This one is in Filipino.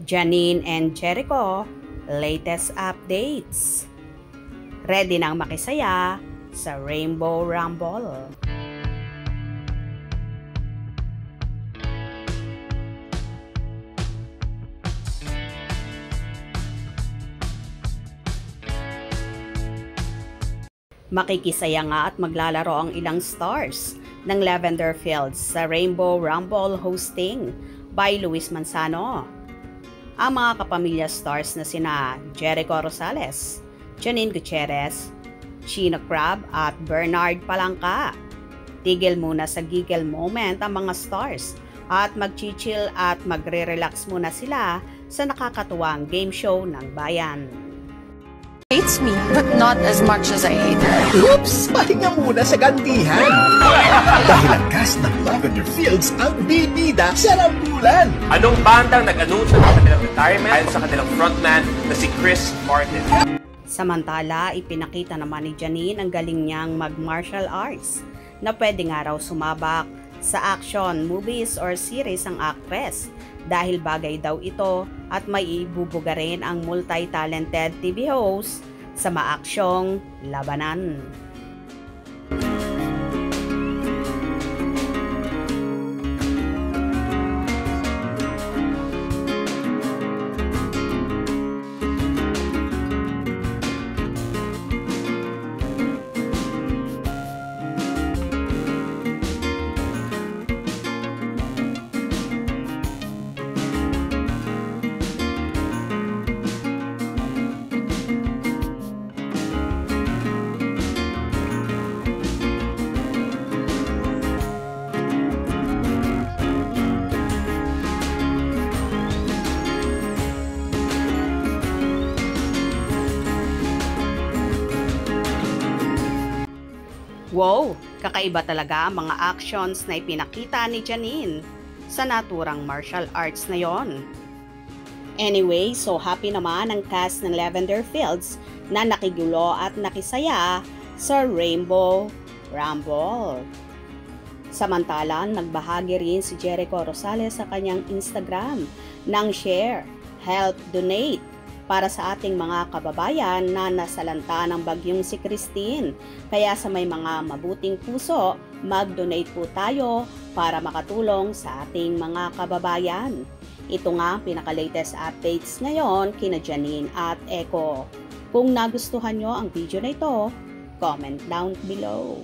Janine and Jericho, latest updates. Ready nang makisaya sa Rainbow Rumble. Makikisaya nga at maglalaro ang ilang stars ng Lavender Fields sa Rainbow Rumble hosting by Luis Manzano. Ang mga kapamilya stars na sina Jericho Rosales, Janine Gutierrez, Chino Crab at Bernard Palangka. Tigil muna sa giggle moment ang mga stars at mag-chill at magre-relax muna sila sa nakakatuwang game show ng bayan. Hates me, but not as much as I hate her. Oops! Pahinga muna sa gantihan. Dahil ang cast ng Lavender Fields ang bibida sa rambulan. Anong bandang nag-anunsyo ng kanilang retirement ayon sa kanilang frontman na si Chris Martin? Samantala, ipinakita naman ni Janine ang galing niyang mag-martial arts na pwede nga raw sumabak sa action, movies or series ang actress dahil bagay daw ito at may ibubuga rin ang multi-talented TV host sa maaksyong labanan. Wow! Kakaiba talaga ang mga actions na ipinakita ni Janine sa naturang martial arts na yon. Anyway, so happy naman ang cast ng Lavender Fields na nakigulo at nakisaya sa Rainbow Rumble. Samantalang nagbahagi rin si Jericho Rosales sa kanyang Instagram ng share, help, donate para sa ating mga kababayan na nasalanta ng bagyong si Christine. Kaya sa may mga mabuting puso, mag-donate po tayo para makatulong sa ating mga kababayan. Ito nga ang pinaka-latest updates ngayon kina Janine at Echo. Kung nagustuhan nyo ang video na ito, comment down below.